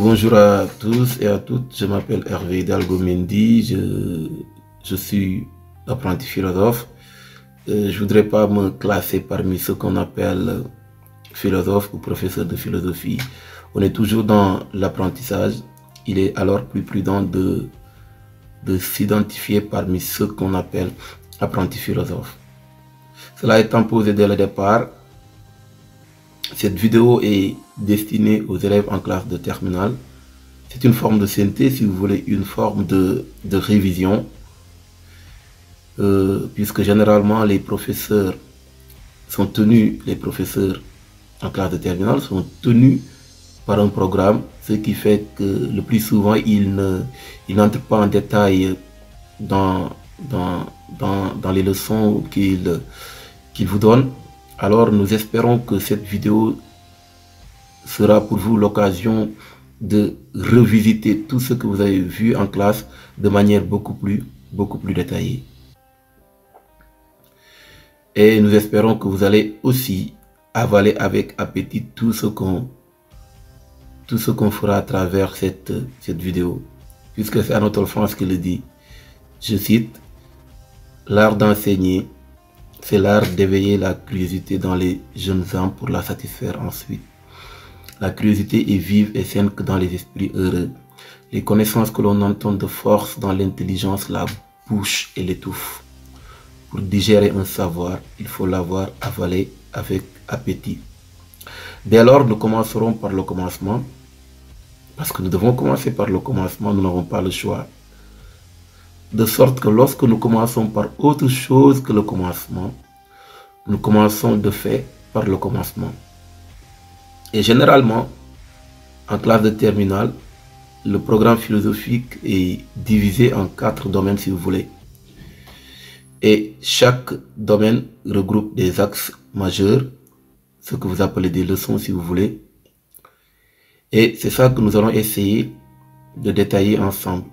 Bonjour à tous et à toutes, je m'appelle Hervé Hidalgo Mendy, je suis apprenti philosophe. Je voudrais pas me classer parmi ceux qu'on appelle philosophes ou professeurs de philosophie. On est toujours dans l'apprentissage, il est alors plus prudent de s'identifier parmi ceux qu'on appelle apprentis philosophes. Cela étant posé dès le départ, cette vidéo est destinée aux élèves en classe de terminale. C'est une forme de synthèse, si vous voulez, une forme de révision. Puisque généralement les professeurs en classe de terminale sont tenus par un programme, ce qui fait que le plus souvent ils n'entrent pas en détail dans les leçons qu'ils vous donnent. Alors nous espérons que cette vidéo sera pour vous l'occasion de revisiter tout ce que vous avez vu en classe de manière beaucoup plus détaillée. Et nous espérons que vous allez aussi avaler avec appétit tout ce qu'on fera à travers cette vidéo. Puisque c'est Anatole France qui le dit, je cite, « L'art d'enseigner, c'est l'art d'éveiller la curiosité dans les jeunes âmes pour la satisfaire ensuite. La curiosité est vive et saine que dans les esprits heureux. Les connaissances que l'on entend de force dans l'intelligence la bouche et l'étouffe. Pour digérer un savoir, il faut l'avoir avalé avec appétit. » Dès lors, nous commencerons par le commencement. Parce que nous devons commencer par le commencement, nous n'avons pas le choix. De sorte que lorsque nous commençons par autre chose que le commencement, nous commençons de fait par le commencement. Et généralement, en classe de terminale, le programme philosophique est divisé en 4 domaines si vous voulez. Et chaque domaine regroupe des axes majeurs, ce que vous appelez des leçons si vous voulez. Et c'est ça que nous allons essayer de détailler ensemble.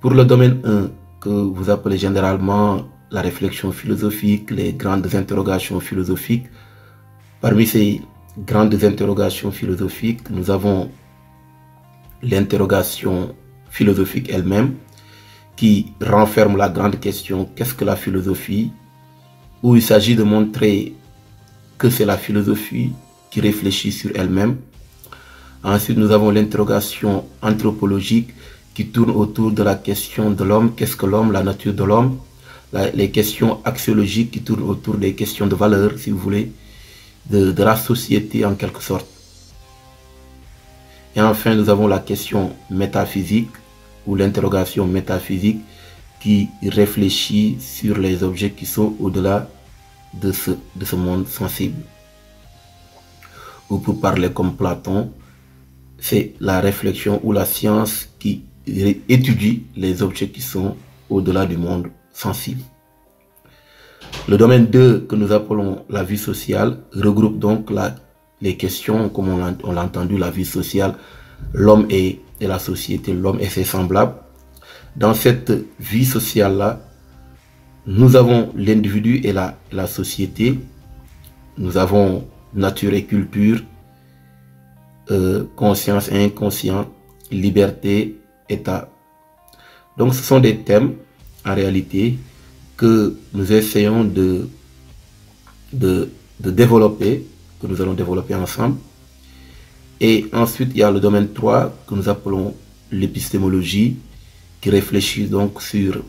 Pour le domaine 1, que vous appelez généralement la réflexion philosophique, les grandes interrogations philosophiques, parmi ces grandes interrogations philosophiques, nous avons l'interrogation philosophique elle-même, qui renferme la grande question « Qu'est-ce que la philosophie ?» où il s'agit de montrer que c'est la philosophie qui réfléchit sur elle-même. Ensuite, nous avons l'interrogation anthropologique qui tourne autour de la question de l'homme, qu'est-ce que l'homme, la nature de l'homme. Les questions axiologiques qui tournent autour des questions de valeur, si vous voulez, de la société en quelque sorte. Et enfin, nous avons la question métaphysique ou l'interrogation métaphysique qui réfléchit sur les objets qui sont au-delà de ce monde sensible. Ou pour parler comme Platon, c'est la réflexion ou la science qui étudie les objets qui sont au-delà du monde sensible. Le domaine 2, que nous appelons la vie sociale, regroupe donc les questions, comme on l'a entendu, la vie sociale, l'homme et la société, l'homme et ses semblables. Dans cette vie sociale-là, nous avons l'individu et la société, nous avons nature et culture, conscience et inconscient, liberté, état. Donc ce sont des thèmes en réalité que nous essayons de développer, que nous allons développer ensemble. Et ensuite il y a le domaine 3 que nous appelons l'épistémologie, qui réfléchit donc sur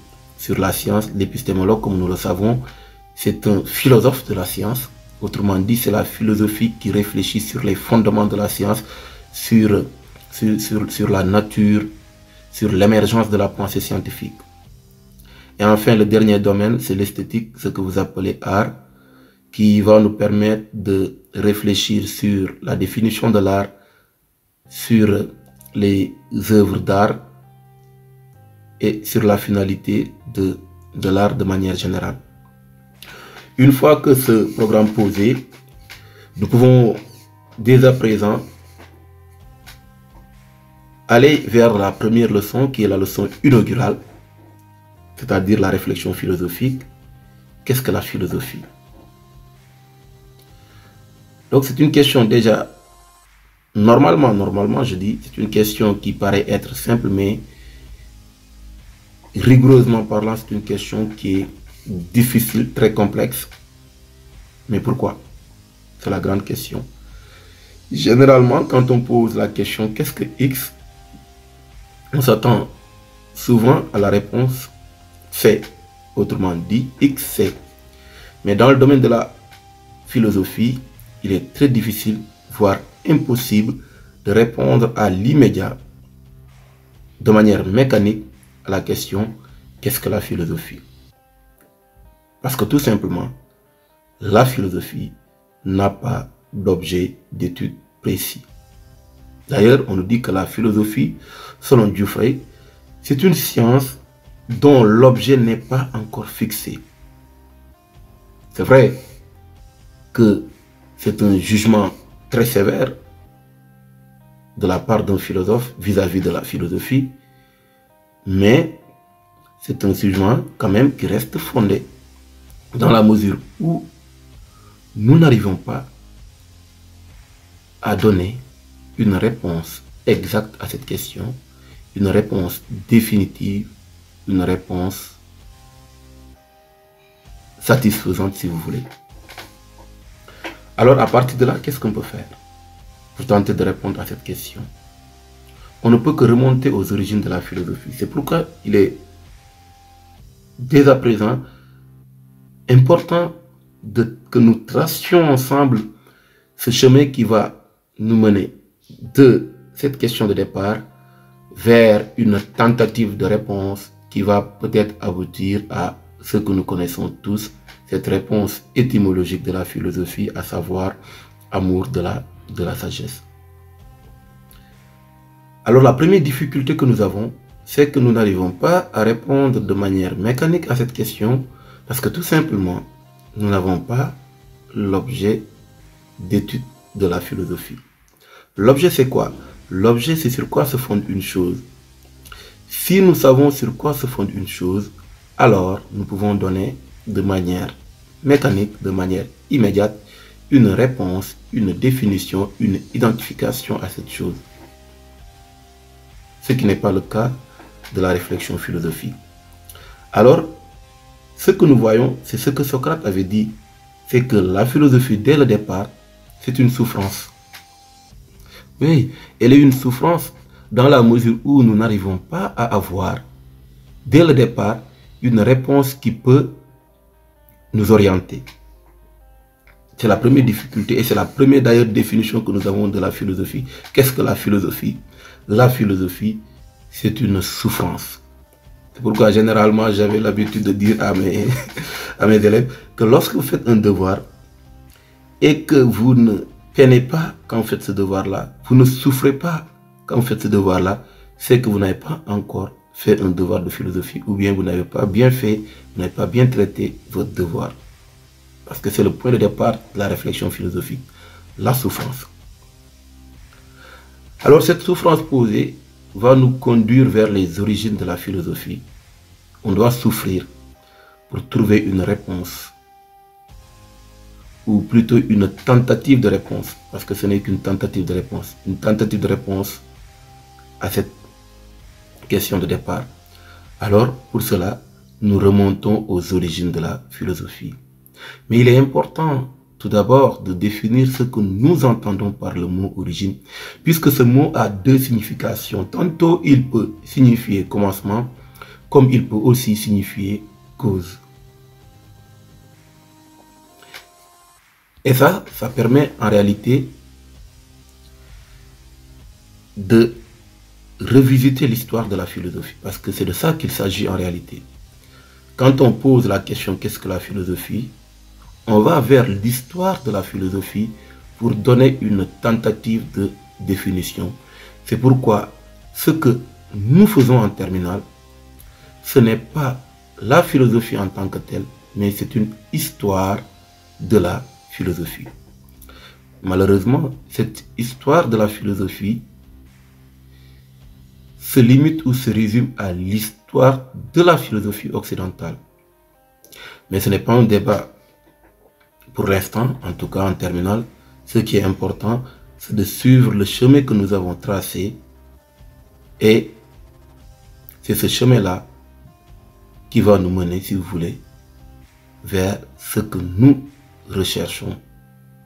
la science. L'épistémologue, comme nous le savons, c'est un philosophe de la science. Autrement dit, c'est la philosophie qui réfléchit sur les fondements de la science, sur la nature, sur l'émergence de la pensée scientifique. Et enfin, le dernier domaine, c'est l'esthétique, ce que vous appelez art, qui va nous permettre de réfléchir sur la définition de l'art, sur les œuvres d'art et sur la finalité de l'art de manière générale. Une fois que ce programme posé, nous pouvons dès à présent aller vers la première leçon qui est la leçon inaugurale, c'est-à-dire la réflexion philosophique. Qu'est-ce que la philosophie? Donc c'est une question déjà Normalement, je dis, c'est une question qui paraît être simple, mais rigoureusement parlant, c'est une question qui est difficile, très complexe. Mais pourquoi? C'est la grande question. Généralement, quand on pose la question « Qu'est-ce que X ?», on s'attend souvent à la réponse « C'est ». Autrement dit, X c'est. Mais dans le domaine de la philosophie, il est très difficile, voire impossible, de répondre à l'immédiat, de manière mécanique, à la question « Qu'est-ce que la philosophie ?» Parce que tout simplement, la philosophie n'a pas d'objet d'étude précis. D'ailleurs, on nous dit que la philosophie, selon Giuffre, c'est une science dont l'objet n'est pas encore fixé. C'est vrai que c'est un jugement très sévère de la part d'un philosophe vis-à-vis de la philosophie, mais c'est un jugement quand même qui reste fondé dans la mesure où nous n'arrivons pas à donner une réponse exacte à cette question, une réponse définitive, une réponse satisfaisante si vous voulez. Alors à partir de là, qu'est-ce qu'on peut faire pour tenter de répondre à cette question? On ne peut que remonter aux origines de la philosophie. C'est pourquoi il est dès à présent important que nous tracions ensemble ce chemin qui va nous mener de cette question de départ vers une tentative de réponse qui va peut-être aboutir à ce que nous connaissons tous, cette réponse étymologique de la philosophie, à savoir amour de la sagesse. Alors la première difficulté que nous avons, c'est que nous n'arrivons pas à répondre de manière mécanique à cette question parce que tout simplement, nous n'avons pas l'objet d'étude de la philosophie. L'objet c'est quoi? L'objet c'est sur quoi se fonde une chose. Si nous savons sur quoi se fonde une chose, alors nous pouvons donner de manière mécanique, de manière immédiate, une réponse, une définition, une identification à cette chose. Ce qui n'est pas le cas de la réflexion philosophique. Alors, ce que nous voyons, c'est ce que Socrate avait dit, c'est que la philosophie, dès le départ, c'est une souffrance. Oui, elle est une souffrance dans la mesure où nous n'arrivons pas à avoir, dès le départ, une réponse qui peut nous orienter. C'est la première difficulté et c'est la première d'ailleurs définition que nous avons de la philosophie. Qu'est-ce que la philosophie? La philosophie, c'est une souffrance. C'est pourquoi généralement j'avais l'habitude de dire à mes élèves que lorsque vous faites un devoir et que vous ne peinez pas quand vous faites ce devoir-là, vous ne souffrez pas quand vous faites ce devoir-là, c'est que vous n'avez pas encore fait un devoir de philosophie ou bien vous n'avez pas bien fait, vous n'avez pas bien traité votre devoir. Parce que c'est le point de départ de la réflexion philosophique, la souffrance. Alors cette souffrance posée va nous conduire vers les origines de la philosophie. On doit souffrir pour trouver une réponse, ou plutôt une tentative de réponse, parce que ce n'est qu'une tentative de réponse, une tentative de réponse à cette question de départ. Alors, pour cela, nous remontons aux origines de la philosophie. Mais il est important tout d'abord de définir ce que nous entendons par le mot origine, puisque ce mot a deux significations. Tantôt il peut signifier commencement, comme il peut aussi signifier cause. Et ça permet en réalité de revisiter l'histoire de la philosophie, parce que c'est de ça qu'il s'agit en réalité. Quand on pose la question qu'est-ce que la philosophie, on va vers l'histoire de la philosophie pour donner une tentative de définition. C'est pourquoi ce que nous faisons en terminale, ce n'est pas la philosophie en tant que telle, mais c'est une histoire de la philosophie. Malheureusement, cette histoire de la philosophie se limite ou se résume à l'histoire de la philosophie occidentale. Mais ce n'est pas un débat. Pour l'instant, en tout cas en terminale, ce qui est important, c'est de suivre le chemin que nous avons tracé, et c'est ce chemin-là qui va nous mener, si vous voulez, vers ce que nous recherchons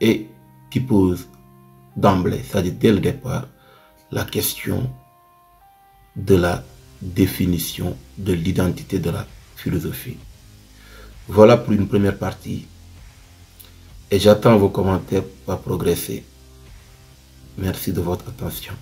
et qui pose d'emblée, c'est-à-dire dès le départ, la question de la définition de l'identité de la philosophie. Voilà pour une première partie et j'attends vos commentaires pour progresser. Merci de votre attention.